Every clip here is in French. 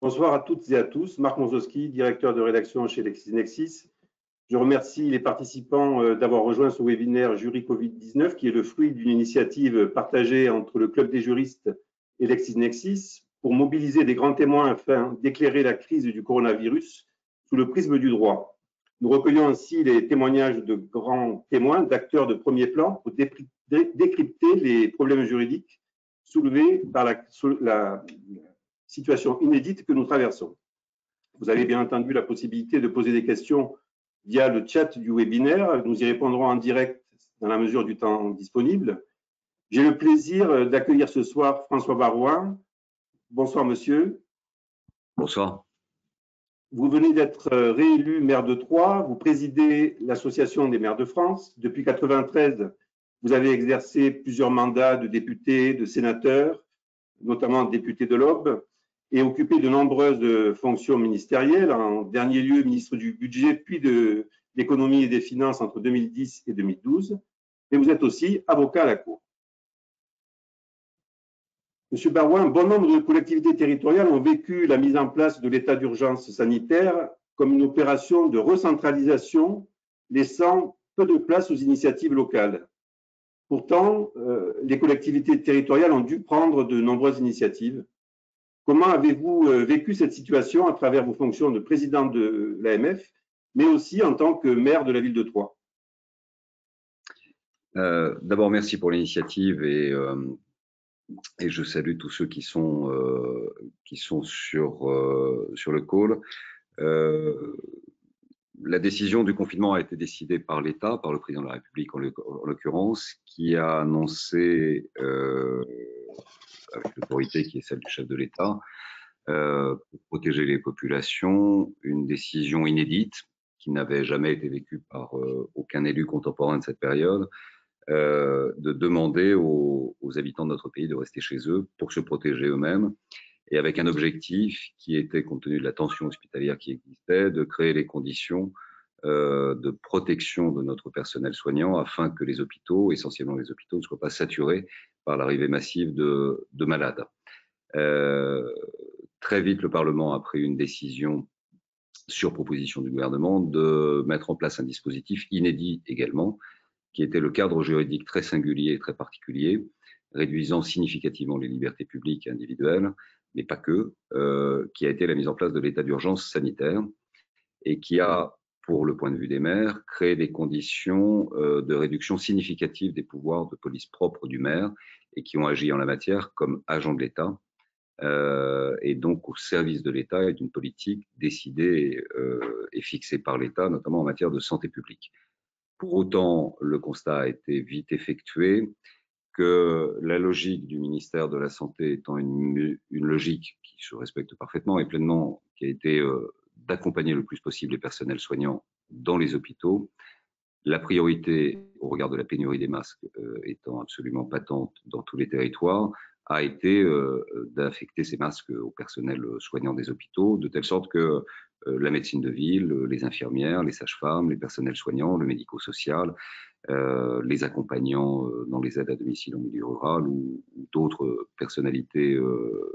Bonsoir à toutes et à tous. Marc Monzowski, directeur de rédaction chez LexisNexis. Je remercie les participants d'avoir rejoint ce webinaire Jury Covid-19 qui est le fruit d'une initiative partagée entre le Club des juristes et LexisNexis pour mobiliser des grands témoins afin d'éclairer la crise du coronavirus sous le prisme du droit. Nous recueillons ainsi les témoignages de grands témoins, d'acteurs de premier plan pour décrypter les problèmes juridiques soulevés par la situation inédite que nous traversons. Vous avez bien entendu la possibilité de poser des questions via le chat du webinaire. Nous y répondrons en direct dans la mesure du temps disponible. J'ai le plaisir d'accueillir ce soir François Barouin. Bonsoir, monsieur. Bonsoir. Vous venez d'être réélu maire de Troyes. Vous présidez l'Association des maires de France. Depuis 1993, vous avez exercé plusieurs mandats de député, de sénateur, notamment député de l'Aube, et occupé de nombreuses fonctions ministérielles, en dernier lieu ministre du Budget, puis de l'Économie et des Finances entre 2010 et 2012. Et vous êtes aussi avocat à la Cour. Monsieur Barouin, bon nombre de collectivités territoriales ont vécu la mise en place de l'état d'urgence sanitaire comme une opération de recentralisation, laissant peu de place aux initiatives locales. Pourtant, les collectivités territoriales ont dû prendre de nombreuses initiatives. Comment avez-vous vécu cette situation à travers vos fonctions de président de l'AMF, mais aussi en tant que maire de la ville de Troyes? D'abord, merci pour l'initiative et je salue tous ceux qui sont sur le call. La décision du confinement a été décidée par l'État, par le président de la République en l'occurrence, qui a annoncé avec l'autorité qui est celle du chef de l'État, pour protéger les populations, une décision inédite qui n'avait jamais été vécue par aucun élu contemporain de cette période, de demander aux habitants de notre pays de rester chez eux pour se protéger eux-mêmes, et avec un objectif qui était, compte tenu de la tension hospitalière qui existait, de créer les conditions de protection de notre personnel soignant afin que les hôpitaux, essentiellement les hôpitaux, ne soient pas saturés par l'arrivée massive de malades. Très vite, le Parlement a pris une décision sur proposition du gouvernement de mettre en place un dispositif inédit également, qui était le cadre juridique très singulier et très particulier, réduisant significativement les libertés publiques et individuelles, mais pas que, qui a été la mise en place de l'état d'urgence sanitaire et qui a, pour le point de vue des maires, créé des conditions de réduction significative des pouvoirs de police propres du maire et qui ont agi en la matière comme agents de l'État et donc au service de l'État et d'une politique décidée et fixée par l'État, notamment en matière de santé publique. Pour autant, le constat a été vite effectué que la logique du ministère de la Santé étant une logique qui se respecte parfaitement et pleinement, qui a été d'accompagner le plus possible les personnels soignants dans les hôpitaux, la priorité, au regard de la pénurie des masques étant absolument patente dans tous les territoires, a été d'affecter ces masques au personnel soignant des hôpitaux, de telle sorte que la médecine de ville, les infirmières, les sages-femmes, les personnels soignants, le médico-social, les accompagnants dans les aides à domicile en milieu rural ou d'autres personnalités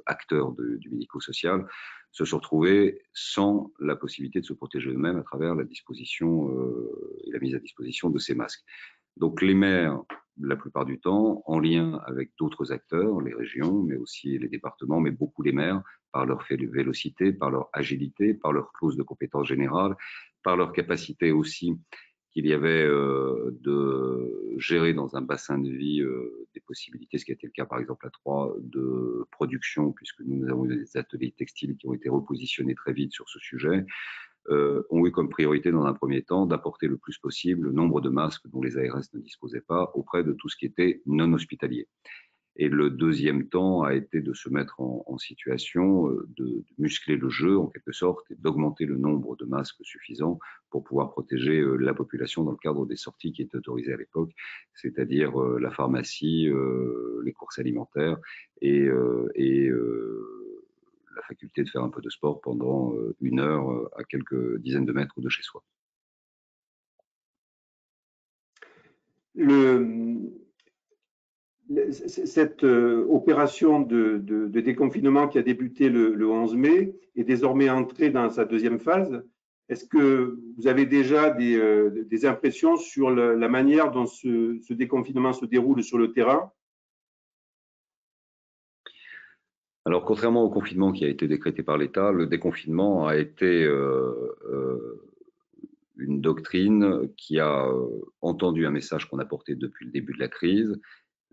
acteurs du médico-social se sont retrouvés sans la possibilité de se protéger eux-mêmes à travers la disposition et la mise à disposition de ces masques. Donc les maires, la plupart du temps, en lien avec d'autres acteurs, les régions, mais aussi les départements, mais beaucoup les maires, par leur vélocité, par leur agilité, par leur clause de compétence générale, par leur capacité aussi qu'il y avait de gérer dans un bassin de vie des possibilités, ce qui a été le cas par exemple à Troyes, de production, puisque nous avons eu des ateliers textiles qui ont été repositionnés très vite sur ce sujet, ont eu comme priorité dans un premier temps d'apporter le plus possible le nombre de masques dont les ARS ne disposaient pas auprès de tout ce qui était non hospitalier. Et le deuxième temps a été de se mettre en situation de muscler le jeu en quelque sorte et d'augmenter le nombre de masques suffisants pour pouvoir protéger la population dans le cadre des sorties qui étaient autorisées à l'époque, c'est-à-dire la pharmacie, les courses alimentaires et la faculté de faire un peu de sport pendant 1 heure à quelques dizaines de mètres de chez soi. Cette opération de déconfinement qui a débuté le 11 mai est désormais entrée dans sa deuxième phase. Est-ce que vous avez déjà des impressions sur la manière dont ce déconfinement se déroule sur le terrain? Alors, contrairement au confinement qui a été décrété par l'État, le déconfinement a été une doctrine qui a entendu un message qu'on a porté depuis le début de la crise,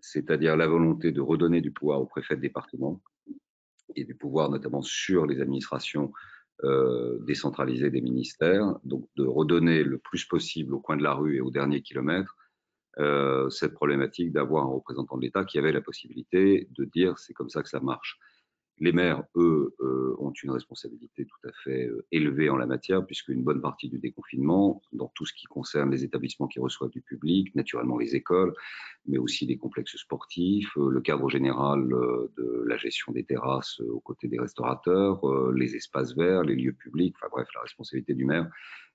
c'est-à-dire la volonté de redonner du pouvoir aux préfets de département et du pouvoir notamment sur les administrations décentralisées des ministères, donc de redonner le plus possible au coin de la rue et au dernier kilomètre cette problématique d'avoir un représentant de l'État qui avait la possibilité de dire c'est comme ça que ça marche. Les maires, eux, ont une responsabilité tout à fait élevée en la matière, puisque une bonne partie du déconfinement, dans tout ce qui concerne les établissements qui reçoivent du public, naturellement les écoles, mais aussi les complexes sportifs, le cadre général de la gestion des terrasses aux côtés des restaurateurs, les espaces verts, les lieux publics, enfin bref, la responsabilité du maire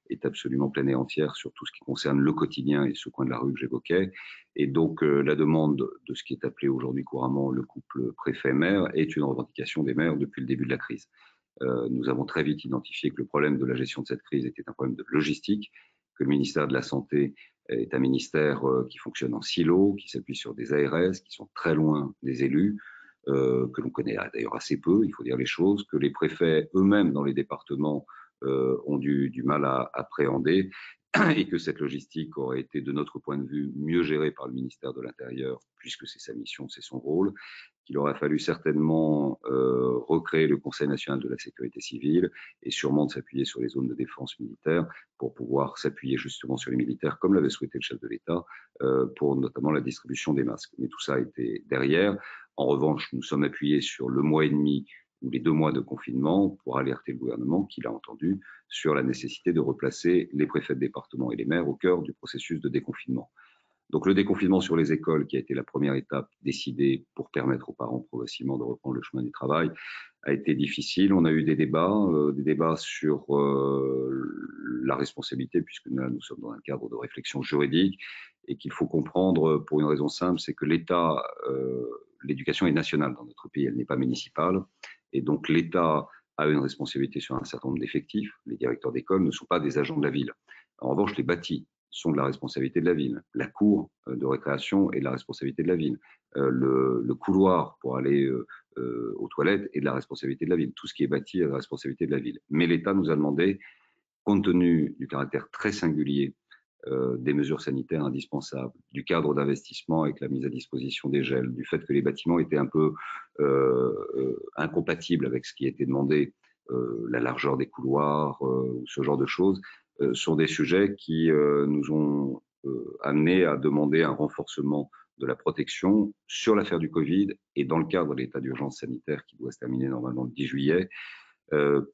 est absolument pleine et entière sur tout ce qui concerne le quotidien et ce coin de la rue que j'évoquais. Et donc, la demande de ce qui est appelé aujourd'hui couramment le couple préfet-maire est une revendication des maires depuis le début de la crise. Nous avons très vite identifié que le problème de la gestion de cette crise était un problème de logistique, que le ministère de la Santé est un ministère qui fonctionne en silo, qui s'appuie sur des ARS qui sont très loin des élus, que l'on connaît d'ailleurs assez peu, il faut dire les choses, que les préfets eux-mêmes dans les départements ont du mal à appréhender et que cette logistique aurait été, de notre point de vue, mieux gérée par le ministère de l'Intérieur, puisque c'est sa mission, c'est son rôle, qu'il aurait fallu certainement recréer le Conseil national de la sécurité civile et sûrement de s'appuyer sur les zones de défense militaire pour pouvoir s'appuyer justement sur les militaires, comme l'avait souhaité le chef de l'État, pour notamment la distribution des masques. Mais tout ça a été derrière. En revanche, nous sommes appuyés sur le mois et demi ou les 2 mois de confinement pour alerter le gouvernement, qui l'a entendu, sur la nécessité de replacer les préfets de département et les maires au cœur du processus de déconfinement. Donc le déconfinement sur les écoles, qui a été la première étape décidée pour permettre aux parents progressivement de reprendre le chemin du travail, a été difficile. On a eu des débats sur la responsabilité, puisque nous sommes dans un cadre de réflexion juridique, et qu'il faut comprendre pour une raison simple, c'est que l'État, l'éducation est nationale dans notre pays, elle n'est pas municipale, et donc l'État a une responsabilité sur un certain nombre d'effectifs. Les directeurs d'école ne sont pas des agents de la ville. En revanche, les bâtis sont de la responsabilité de la ville. La cour de récréation est de la responsabilité de la ville. Le couloir pour aller aux toilettes est de la responsabilité de la ville. Tout ce qui est bâti est de la responsabilité de la ville. Mais l'État nous a demandé, compte tenu du caractère très singulier des mesures sanitaires indispensables, du cadre d'investissement avec la mise à disposition des gels, du fait que les bâtiments étaient un peu incompatibles avec ce qui était demandé, la largeur des couloirs ou ce genre de choses, sont des sujets qui nous ont amenés à demander un renforcement de la protection sur l'affaire du Covid et dans le cadre de l'état d'urgence sanitaire qui doit se terminer normalement le 10 juillet,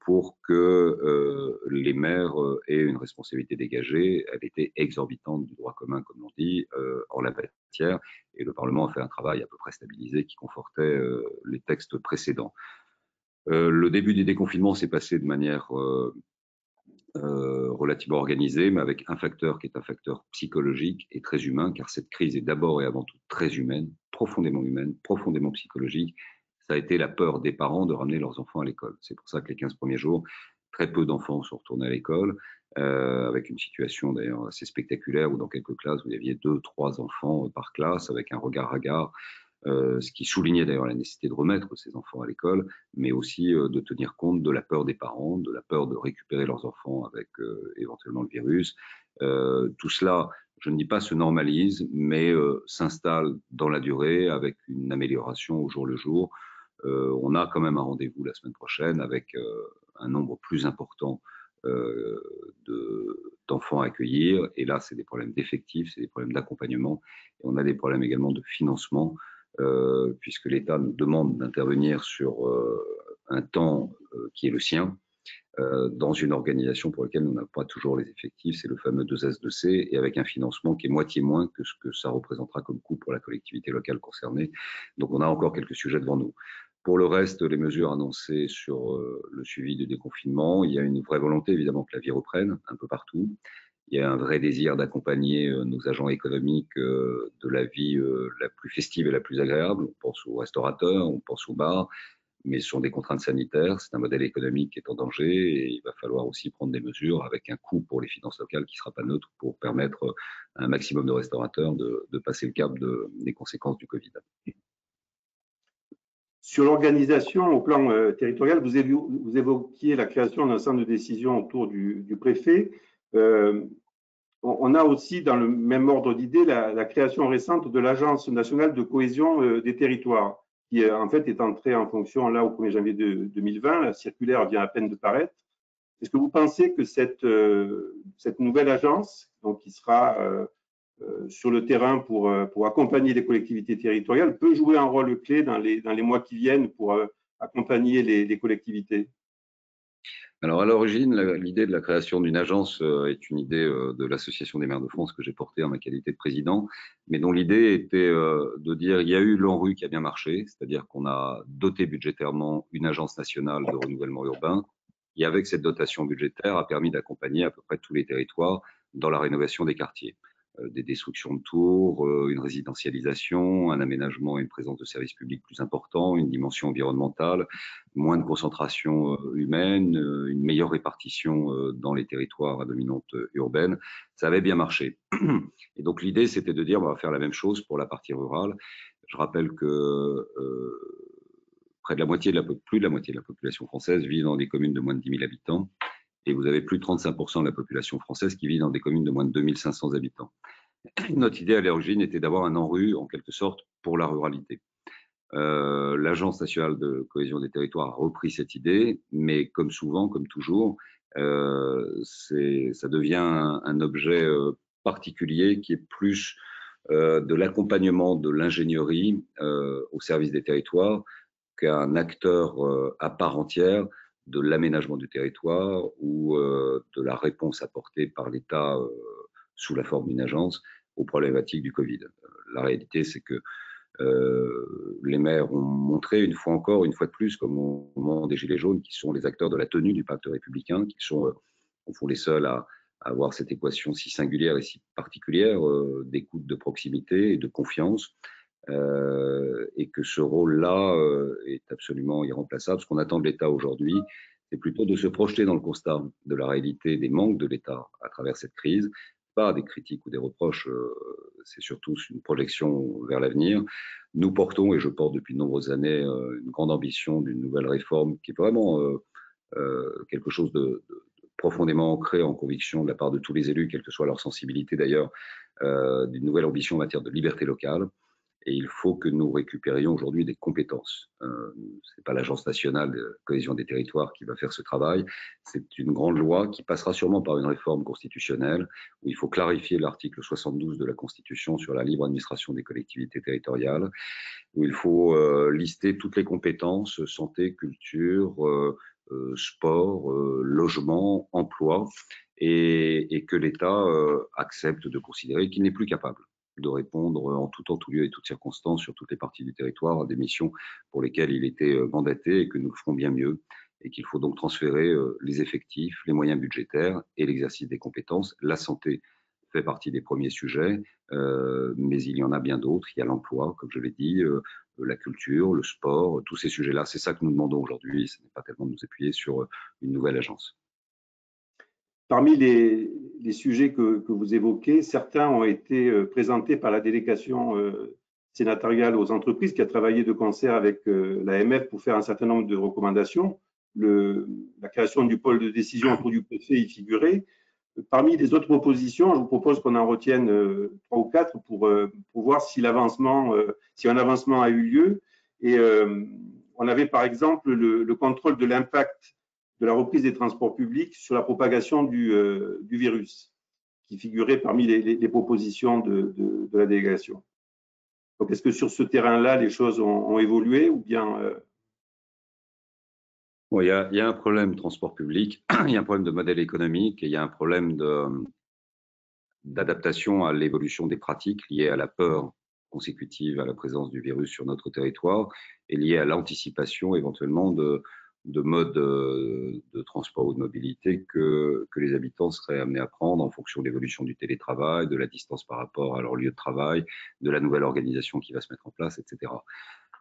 pour que les maires aient une responsabilité dégagée. Elle était exorbitante du droit commun, comme on dit, en la matière, et le Parlement a fait un travail à peu près stabilisé qui confortait les textes précédents. Le début du déconfinement s'est passé de manière relativement organisée, mais avec un facteur qui est un facteur psychologique et très humain, car cette crise est d'abord et avant tout très humaine, profondément psychologique. Ça a été la peur des parents de ramener leurs enfants à l'école. C'est pour ça que les 15 premiers jours, très peu d'enfants sont retournés à l'école, avec une situation d'ailleurs assez spectaculaire où dans quelques classes, vous aviez 2-3 enfants par classe, avec un regard hagard, ce qui soulignait d'ailleurs la nécessité de remettre ces enfants à l'école, mais aussi de tenir compte de la peur des parents, de la peur de récupérer leurs enfants avec éventuellement le virus. Tout cela, je ne dis pas se normalise, mais s'installe dans la durée avec une amélioration au jour le jour. On a quand même un rendez-vous la semaine prochaine avec un nombre plus important d'enfants à accueillir. Et là, c'est des problèmes d'effectifs, c'est des problèmes d'accompagnement. Et on a des problèmes également de financement, puisque l'État nous demande d'intervenir sur un temps qui est le sien, dans une organisation pour laquelle nous n'avons pas toujours les effectifs, c'est le fameux 2S2C, et avec un financement qui est moitié moins que ce que ça représentera comme coût pour la collectivité locale concernée. Donc on a encore quelques sujets devant nous. Pour le reste, les mesures annoncées sur le suivi du déconfinement, il y a une vraie volonté évidemment que la vie reprenne un peu partout. Il y a un vrai désir d'accompagner nos agents économiques de la vie la plus festive et la plus agréable. On pense aux restaurateurs, on pense aux bars, mais ce sont des contraintes sanitaires. C'est un modèle économique qui est en danger et il va falloir aussi prendre des mesures avec un coût pour les finances locales qui ne sera pas neutre pour permettre à un maximum de restaurateurs de passer le cap des conséquences du Covid. Sur l'organisation au plan territorial, vous évoquiez la création d'un centre de décision autour du préfet. On a aussi, dans le même ordre d'idée, la création récente de l'Agence nationale de cohésion des territoires, qui en fait est entrée en fonction là au 1er janvier 2020. La circulaire vient à peine de paraître. Est-ce que vous pensez que cette nouvelle agence, donc qui sera sur le terrain pour accompagner les collectivités territoriales, peut jouer un rôle clé dans les mois qui viennent pour accompagner les collectivités? Alors à l'origine, l'idée de la création d'une agence est une idée de l'Association des maires de France que j'ai portée en ma qualité de président, mais dont l'idée était de dire il y a eu l'ANRU qui a bien marché, c'est-à-dire qu'on a doté budgétairement une agence nationale de renouvellement urbain, et avec cette dotation budgétaire a permis d'accompagner à peu près tous les territoires dans la rénovation des quartiers. Des destructions de tours, une résidentialisation, un aménagement et une présence de services publics plus importants, une dimension environnementale, moins de concentration humaine, une meilleure répartition dans les territoires à dominante urbaine. Ça avait bien marché. Et donc l'idée, c'était de dire on va faire la même chose pour la partie rurale. Je rappelle que près de la moitié plus de la moitié de la population française vit dans des communes de moins de 10 000 habitants. Et vous avez plus de 35% de la population française qui vit dans des communes de moins de 2500 habitants. Notre idée à l'origine était d'avoir un ANRU, en quelque sorte, pour la ruralité. L'Agence nationale de cohésion des territoires a repris cette idée, mais comme souvent, comme toujours, ça devient un objet particulier qui est plus de l'accompagnement de l'ingénierie au service des territoires qu'un acteur à part entière de l'aménagement du territoire ou de la réponse apportée par l'État sous la forme d'une agence aux problématiques du Covid. La réalité, c'est que les maires ont montré une fois de plus, comme au moment des Gilets jaunes, qui sont les acteurs de la tenue du pacte républicain, qui sont au fond les seuls à avoir cette équation si singulière et si particulière d'écoute de proximité et de confiance. Et que ce rôle-là est absolument irremplaçable. Ce qu'on attend de l'État aujourd'hui, c'est plutôt de se projeter dans le constat de la réalité des manques de l'État à travers cette crise, pas des critiques ou des reproches, c'est surtout une projection vers l'avenir. Nous portons, et je porte depuis de nombreuses années, une grande ambition d'une nouvelle réforme qui est vraiment quelque chose de profondément ancré en conviction de la part de tous les élus, quelle que soit leur sensibilité d'ailleurs, d'une nouvelle ambition en matière de liberté locale. Et il faut que nous récupérions aujourd'hui des compétences. C'est pas l'Agence nationale de cohésion des territoires qui va faire ce travail. C'est une grande loi qui passera sûrement par une réforme constitutionnelle où il faut clarifier l'article 72 de la Constitution sur la libre administration des collectivités territoriales, où il faut lister toutes les compétences santé, culture, sport, logement, emploi, et que l'État accepte de considérer qu'il n'est plus capable de répondre en tout temps, tout lieu et toutes circonstances sur toutes les parties du territoire à des missions pour lesquelles il était mandaté et que nous le ferons bien mieux et qu'il faut donc transférer les effectifs, les moyens budgétaires et l'exercice des compétences. La santé fait partie des premiers sujets, mais il y en a bien d'autres. Il y a l'emploi, comme je l'ai dit, la culture, le sport, tous ces sujets-là. C'est ça que nous demandons aujourd'hui. Ce n'est pas tellement de nous appuyer sur une nouvelle agence. Parmi les sujets que vous évoquez, certains ont été présentés par la délégation sénatoriale aux entreprises qui a travaillé de concert avec l'AMF pour faire un certain nombre de recommandations. La création du pôle de décision autour du préfet y figurait. Parmi les autres propositions, je vous propose qu'on en retienne 3 ou 4 pour voir si un avancement a eu lieu. Et on avait par exemple le contrôle de l'impact de la reprise des transports publics sur la propagation du virus, qui figurait parmi les propositions de la délégation. Donc, est-ce que sur ce terrain-là, les choses ont évolué ou bien Bon, il y a un problème de transport public, il y a un problème de modèle économique et il y a un problème d'adaptation à l'évolution des pratiques liées à la peur consécutive à la présence du virus sur notre territoire et liées à l'anticipation éventuellement de mode de transport ou de mobilité que les habitants seraient amenés à prendre en fonction de l'évolution du télétravail, de la distance par rapport à leur lieu de travail, de la nouvelle organisation qui va se mettre en place, etc.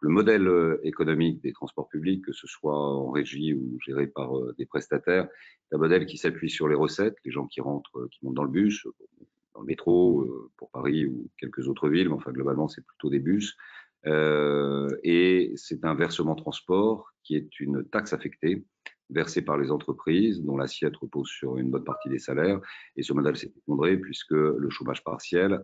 Le modèle économique des transports publics, que ce soit en régie ou géré par des prestataires, c'est un modèle qui s'appuie sur les recettes, les gens qui rentrent, qui montent dans le bus, dans le métro, pour Paris ou quelques autres villes, mais enfin globalement c'est plutôt des bus. Et c'est un versement transport qui est une taxe affectée versée par les entreprises dont l'assiette repose sur une bonne partie des salaires. Et ce modèle s'est effondré puisque le chômage partiel,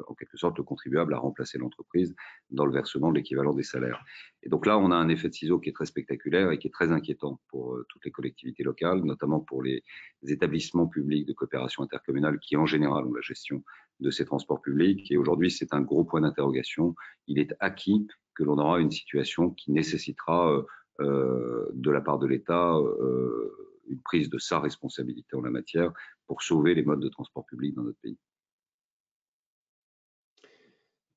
en quelque sorte, le contribuable a remplacé l'entreprise dans le versement de l'équivalent des salaires. Et donc là, on a un effet de ciseau qui est très spectaculaire et qui est très inquiétant pour toutes les collectivités locales, notamment pour les établissements publics de coopération intercommunale qui, en général, ont la gestion de ces transports publics. Et aujourd'hui, c'est un gros point d'interrogation. Il est acquis que l'on aura une situation qui nécessitera de la part de l'État une prise de sa responsabilité en la matière pour sauver les modes de transport public dans notre pays.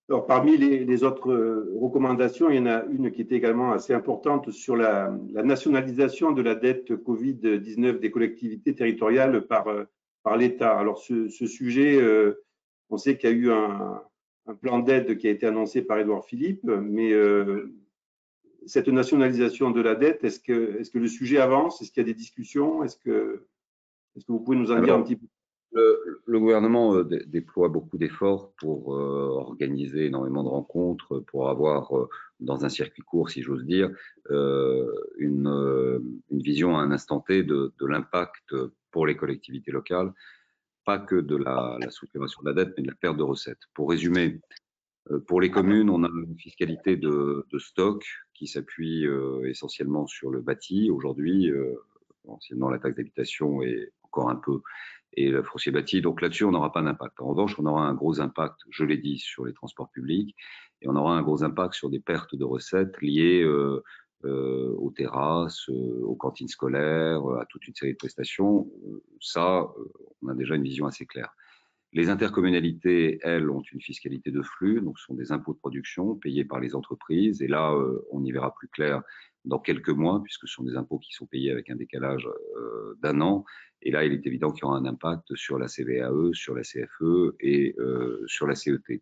Alors, parmi les autres recommandations, il y en a une qui était également assez importante sur la nationalisation de la dette Covid-19 des collectivités territoriales par l'État. Alors, ce sujet, on sait qu'il y a eu un plan d'aide qui a été annoncé par Édouard Philippe, mais cette nationalisation de la dette, est-ce que le sujet avance? Est-ce qu'il y a des discussions? Est-ce que vous pouvez nous en dire un petit peu? Le gouvernement déploie beaucoup d'efforts pour organiser énormément de rencontres, pour avoir, dans un circuit court, si j'ose dire, une vision à un instant T de l'impact pour les collectivités locales, pas que de la structuration de la dette, mais de la perte de recettes. Pour résumer, pour les communes, on a une fiscalité de stock qui s'appuie essentiellement sur le bâti. Aujourd'hui, anciennement la taxe d'habitation et encore un peu, et le foncier bâti. Donc là-dessus, on n'aura pas d'impact. En revanche, on aura un gros impact, je l'ai dit, sur les transports publics, et on aura un gros impact sur des pertes de recettes liées aux terrasses, aux cantines scolaires, à toute une série de prestations. Ça, on a déjà une vision assez claire. Les intercommunalités, elles, ont une fiscalité de flux, donc ce sont des impôts de production payés par les entreprises. Et là, on y verra plus clair dans quelques mois, puisque ce sont des impôts qui sont payés avec un décalage d'un an. Et là, il est évident qu'il y aura un impact sur la CVAE, sur la CFE et sur la CET.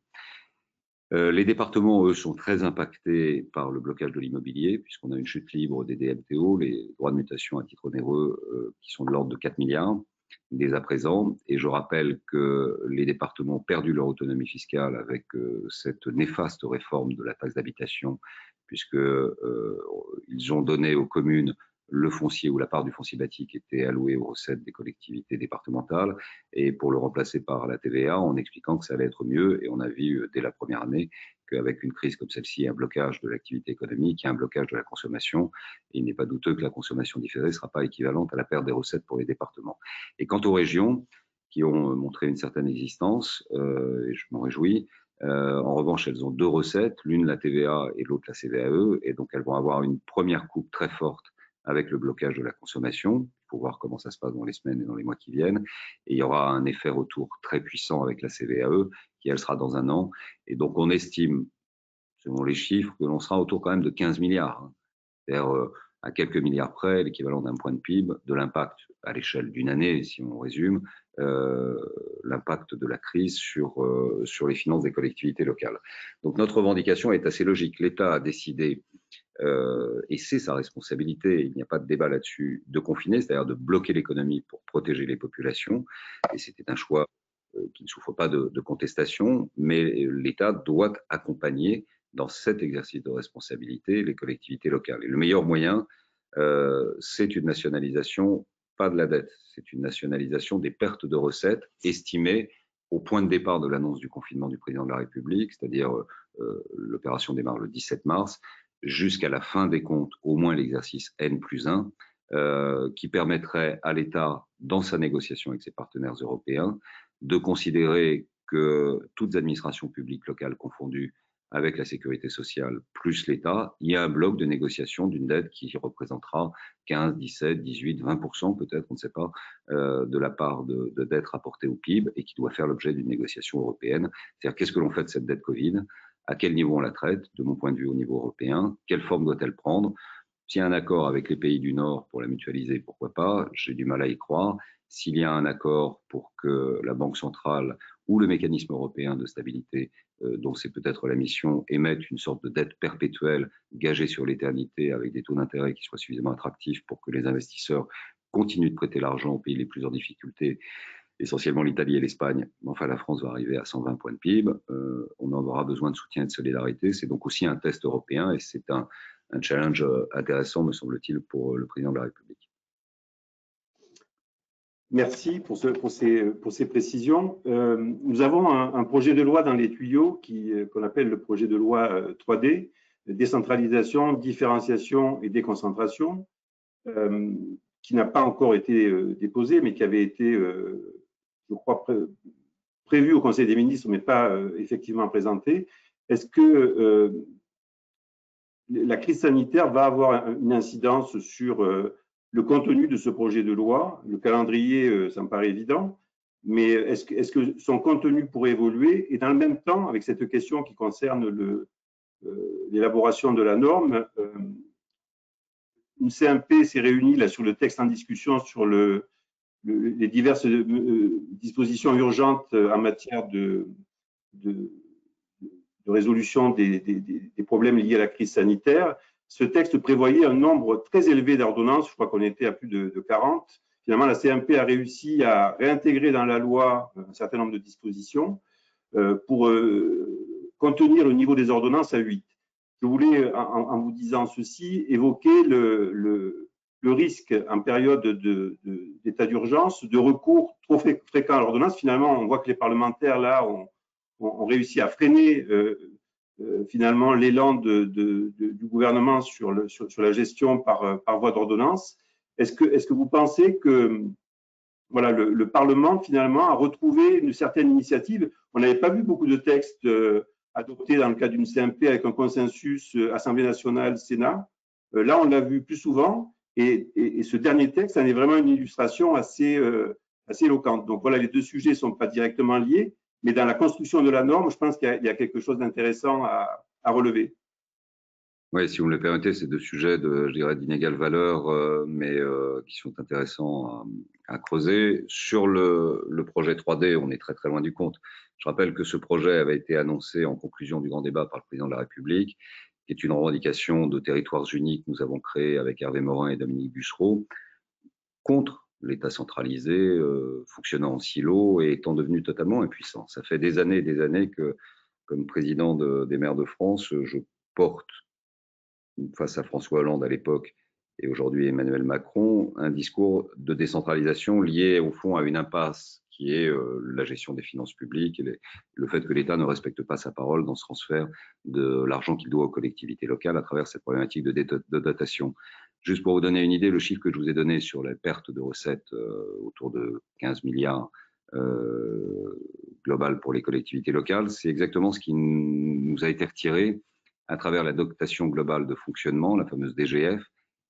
Les départements, eux, sont très impactés par le blocage de l'immobilier, puisqu'on a une chute libre des DMTO, les droits de mutation à titre onéreux, qui sont de l'ordre de 4 milliards dès à présent. Et je rappelle que les départements ont perdu leur autonomie fiscale avec cette néfaste réforme de la taxe d'habitation, puisqu'ils ont donné aux communes le foncier ou la part du foncier bâti qui était allouée aux recettes des collectivités départementales, et pour le remplacer par la TVA, en expliquant que ça allait être mieux. Et on a vu dès la première année qu'avec une crise comme celle-ci, un blocage de l'activité économique, il y a un blocage de la consommation. Et il n'est pas douteux que la consommation différée ne sera pas équivalente à la perte des recettes pour les départements. Et quant aux régions, qui ont montré une certaine existence, et je m'en réjouis, en revanche, elles ont deux recettes, l'une la TVA et l'autre la CVAE, et donc elles vont avoir une première coupe très forte avec le blocage de la consommation. Il faut voir comment ça se passe dans les semaines et dans les mois qui viennent. Et il y aura un effet retour très puissant avec la CVAE, qui elle sera dans un an. Et donc on estime, selon les chiffres, que l'on sera autour quand même de 15 milliards. C'est-à-dire à quelques milliards près, l'équivalent d'un point de PIB, de l'impact à l'échelle d'une année, si on résume, l'impact de la crise sur les finances des collectivités locales. Donc notre revendication est assez logique. L'État a décidé, et c'est sa responsabilité, il n'y a pas de débat là-dessus, de confiner, c'est-à-dire de bloquer l'économie pour protéger les populations. Et c'était un choix qui ne souffre pas de contestation, mais l'État doit accompagner dans cet exercice de responsabilité les collectivités locales. Et le meilleur moyen, c'est une nationalisation, pas de la dette, c'est une nationalisation des pertes de recettes estimées au point de départ de l'annonce du confinement du président de la République, c'est-à-dire l'opération démarre le 17 mars, jusqu'à la fin des comptes, au moins l'exercice N+1, qui permettrait à l'État, dans sa négociation avec ses partenaires européens, de considérer que toutes administrations publiques locales confondues avec la sécurité sociale plus l'État, il y a un bloc de négociation d'une dette qui représentera 15, 17, 18, 20% peut-être, on ne sait pas, de la part de dette rapportée au PIB et qui doit faire l'objet d'une négociation européenne. C'est-à-dire qu'est-ce que l'on fait de cette dette Covid ? À quel niveau on la traite, de mon point de vue au niveau européen? Quelle forme doit-elle prendre? S'il y a un accord avec les pays du Nord pour la mutualiser, pourquoi pas? J'ai du mal à y croire. S'il y a un accord pour que la Banque centrale ou le mécanisme européen de stabilité, dont c'est peut-être la mission, émette une sorte de dette perpétuelle gagée sur l'éternité avec des taux d'intérêt qui soient suffisamment attractifs pour que les investisseurs continuent de prêter l'argent aux pays les plus en difficulté, essentiellement l'Italie et l'Espagne. Enfin, la France va arriver à 120 points de PIB. On en aura besoin de soutien et de solidarité. C'est donc aussi un test européen et c'est un challenge intéressant, me semble-t-il, pour le président de la République. Merci pour ces précisions. Nous avons un projet de loi dans les tuyaux qu'on appelle le projet de loi 3D, décentralisation, différenciation et déconcentration, qui n'a pas encore été déposé, mais qui avait été, je crois, prévu au Conseil des ministres, mais pas effectivement présenté. Est-ce que la crise sanitaire va avoir une incidence sur le contenu de ce projet de loi? Le calendrier, ça me paraît évident, mais est-ce que son contenu pourrait évoluer? Et dans le même temps, avec cette question qui concerne l'élaboration de la norme, une CMP s'est réunie là sur le texte en discussion sur les diverses dispositions urgentes en matière de résolution des problèmes liés à la crise sanitaire. Ce texte prévoyait un nombre très élevé d'ordonnances, je crois qu'on était à plus de 40. Finalement, la CMP a réussi à réintégrer dans la loi un certain nombre de dispositions pour contenir le niveau des ordonnances à 8. Je voulais, en vous disant ceci, évoquer le risque en période d'état d'urgence de recours trop fréquent à l'ordonnance. Finalement, on voit que les parlementaires, là, ont réussi à freiner finalement l'élan du gouvernement sur la gestion par voie d'ordonnance. Est-ce que vous pensez que voilà, le Parlement, finalement, a retrouvé une certaine initiative? On n'avait pas vu beaucoup de textes adoptés dans le cadre d'une CMP avec un consensus Assemblée nationale, Sénat. Là, on l'a vu plus souvent. Et ce dernier texte en est vraiment une illustration assez éloquente. Donc voilà, les deux sujets ne sont pas directement liés, mais dans la construction de la norme, je pense qu'il y a quelque chose d'intéressant à relever. Oui, si vous me le permettez, c'est deux sujets je dirais, d'inégale valeur, mais qui sont intéressants à creuser. Sur le projet 3D, on est très très loin du compte. Je rappelle que ce projet avait été annoncé en conclusion du grand débat par le président de la République, qui est une revendication de territoires unis que nous avons créé avec Hervé Morin et Dominique Bussereau, contre l'État centralisé, fonctionnant en silo et étant devenu totalement impuissant. Ça fait des années et des années que, comme président des maires de France, je porte face à François Hollande à l'époque et aujourd'hui Emmanuel Macron, un discours de décentralisation lié au fond à une impasse qui est la gestion des finances publiques et le fait que l'État ne respecte pas sa parole dans ce transfert de l'argent qu'il doit aux collectivités locales à travers cette problématique de dotation. Juste pour vous donner une idée, le chiffre que je vous ai donné sur la perte de recettes autour de 15 milliards global pour les collectivités locales, c'est exactement ce qui nous a été retiré à travers la dotation globale de fonctionnement, la fameuse DGF,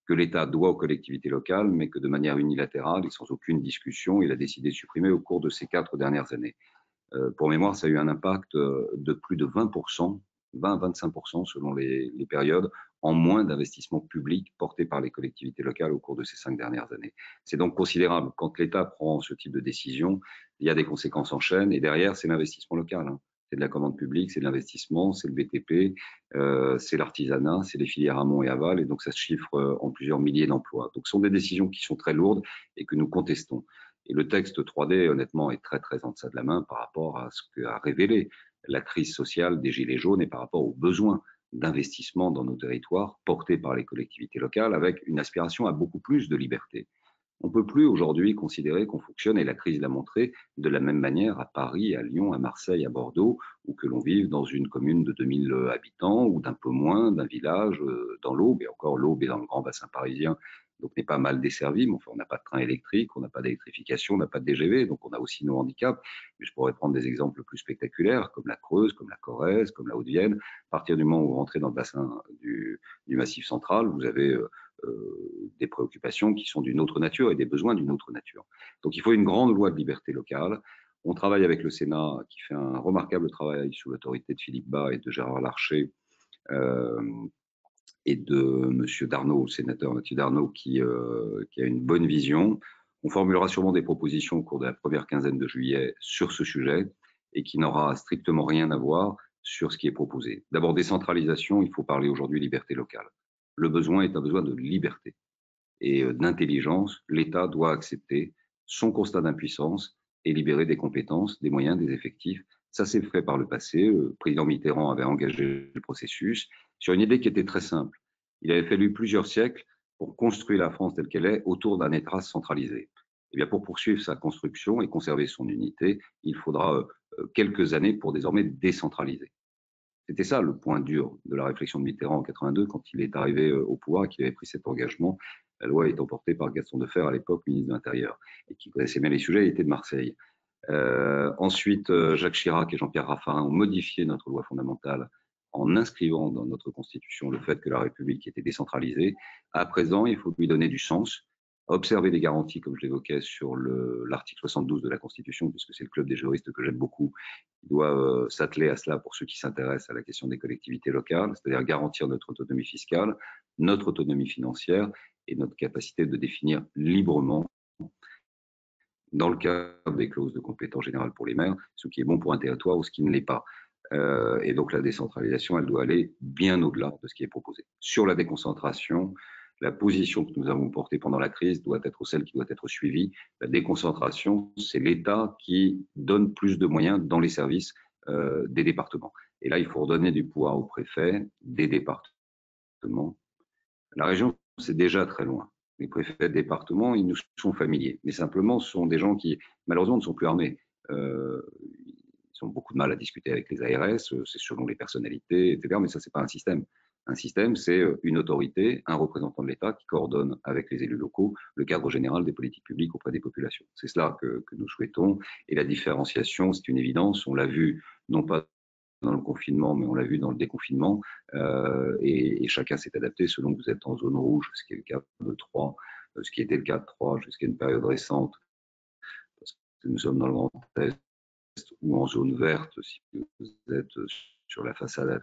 que l'État doit aux collectivités locales, mais que de manière unilatérale et sans aucune discussion, il a décidé de supprimer au cours de ces 4 dernières années. Pour mémoire, ça a eu un impact de plus de 20%, 20-25% selon les périodes, en moins d'investissements publics portés par les collectivités locales au cours de ces 5 dernières années. C'est donc considérable. Quand l'État prend ce type de décision, il y a des conséquences en chaîne, et derrière, c'est l'investissement local. C'est de la commande publique, c'est de l'investissement, c'est le BTP, c'est l'artisanat, c'est les filières amont et aval, et donc ça se chiffre en plusieurs milliers d'emplois. Donc ce sont des décisions qui sont très lourdes et que nous contestons. Et le texte 3D, honnêtement, est très, très en deçà de la main par rapport à ce qu'a révélé la crise sociale des Gilets jaunes et par rapport aux besoins d'investissement dans nos territoires portés par les collectivités locales avec une aspiration à beaucoup plus de liberté. On ne peut plus aujourd'hui considérer qu'on fonctionne, et la crise l'a montré, de la même manière à Paris, à Lyon, à Marseille, à Bordeaux, ou que l'on vive dans une commune de 2000 habitants ou d'un peu moins, d'un village dans l'Aube, et encore l'Aube est dans le grand bassin parisien, donc n'est pas mal desservi, mais enfin on n'a pas de train électrique, on n'a pas d'électrification, on n'a pas de DGV, donc on a aussi nos handicaps. Mais je pourrais prendre des exemples plus spectaculaires, comme la Creuse, comme la Corrèze, comme la Haute-Vienne. À partir du moment où vous rentrez dans le bassin du Massif central, vous avez des préoccupations qui sont d'une autre nature et des besoins d'une autre nature. Donc il faut une grande loi de liberté locale. On travaille avec le Sénat qui fait un remarquable travail sous l'autorité de Philippe Bas et de Gérard Larcher et de M. Darnaud, le sénateur Mathieu Darnaud, qui a une bonne vision. On formulera sûrement des propositions au cours de la première quinzaine de juillet sur ce sujet et qui n'aura strictement rien à voir sur ce qui est proposé. D'abord, décentralisation, il faut parler aujourd'hui liberté locale. Le besoin est un besoin de liberté et d'intelligence. L'État doit accepter son constat d'impuissance et libérer des compétences, des moyens, des effectifs. Ça s'est fait par le passé. Le président Mitterrand avait engagé le processus sur une idée qui était très simple. Il avait fallu plusieurs siècles pour construire la France telle qu'elle est autour d'un État centralisé. Eh bien, pour poursuivre sa construction et conserver son unité, il faudra quelques années pour désormais décentraliser. C'était ça le point dur de la réflexion de Mitterrand en 82 quand il est arrivé au pouvoir et qu'il avait pris cet engagement. La loi étant portée par Gaston Defferre à l'époque, ministre de l'Intérieur, et qui connaissait bien les sujets, il était de Marseille. Ensuite, Jacques Chirac et Jean-Pierre Raffarin ont modifié notre loi fondamentale en inscrivant dans notre Constitution le fait que la République était décentralisée. À présent, il faut lui donner du sens, observer les garanties, comme je l'évoquais, sur l'article 72 de la Constitution, puisque c'est le club des juristes que j'aime beaucoup, qui doit s'atteler à cela pour ceux qui s'intéressent à la question des collectivités locales, c'est-à-dire garantir notre autonomie fiscale, notre autonomie financière et notre capacité de définir librement, dans le cadre des clauses de compétence générale pour les maires, ce qui est bon pour un territoire ou ce qui ne l'est pas. Et donc la décentralisation, elle doit aller bien au-delà de ce qui est proposé. Sur la déconcentration, la position que nous avons portée pendant la crise doit être celle qui doit être suivie. La déconcentration, c'est l'État qui donne plus de moyens dans les services des départements. Et là, il faut redonner du pouvoir aux préfets des départements. La région, c'est déjà très loin. Les préfets de département, ils nous sont familiers. Mais simplement, ce sont des gens qui, malheureusement, ne sont plus armés. Ils ont beaucoup de mal à discuter avec les ARS, c'est selon les personnalités, etc. Mais ça, c'est pas un système. Un système, c'est une autorité, un représentant de l'État qui coordonne avec les élus locaux le cadre général des politiques publiques auprès des populations. C'est cela que nous souhaitons. Et la différenciation, c'est une évidence. On l'a vu, non pas dans le confinement, mais on l'a vu dans le déconfinement, et chacun s'est adapté selon que vous êtes en zone rouge, ce qui est le cas de 3, ce qui était le cas de 3 jusqu'à une période récente, parce que nous sommes dans le Grand Est, ou en zone verte, si vous êtes sur la façade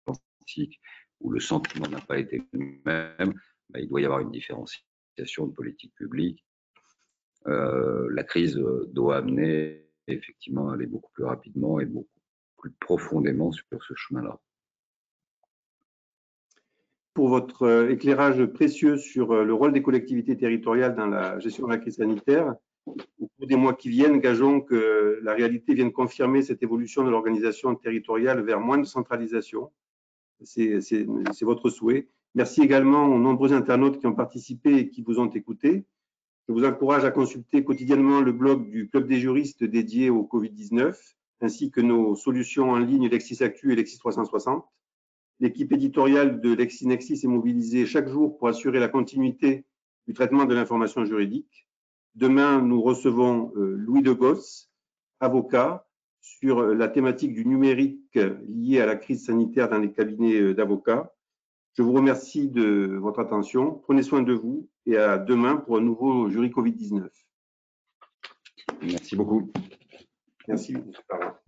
atlantique, où le sentiment n'a pas été le même, ben, il doit y avoir une différenciation de politique publique. La crise doit amener effectivement à aller beaucoup plus rapidement et beaucoup plus profondément sur ce chemin-là. Pour votre éclairage précieux sur le rôle des collectivités territoriales dans la gestion de la crise sanitaire. Au cours des mois qui viennent, gageons que la réalité vienne confirmer cette évolution de l'organisation territoriale vers moins de centralisation. C'est votre souhait. Merci également aux nombreux internautes qui ont participé et qui vous ont écouté. Je vous encourage à consulter quotidiennement le blog du Club des juristes dédié au Covid-19, ainsi que nos solutions en ligne LexisActu et Lexis 360. L'équipe éditoriale de LexisNexis est mobilisée chaque jour pour assurer la continuité du traitement de l'information juridique. Demain, nous recevons Louis de Gosse, avocat, sur la thématique du numérique lié à la crise sanitaire dans les cabinets d'avocats. Je vous remercie de votre attention. Prenez soin de vous et à demain pour un nouveau jury Covid-19. Merci beaucoup. Merci, M. Parra.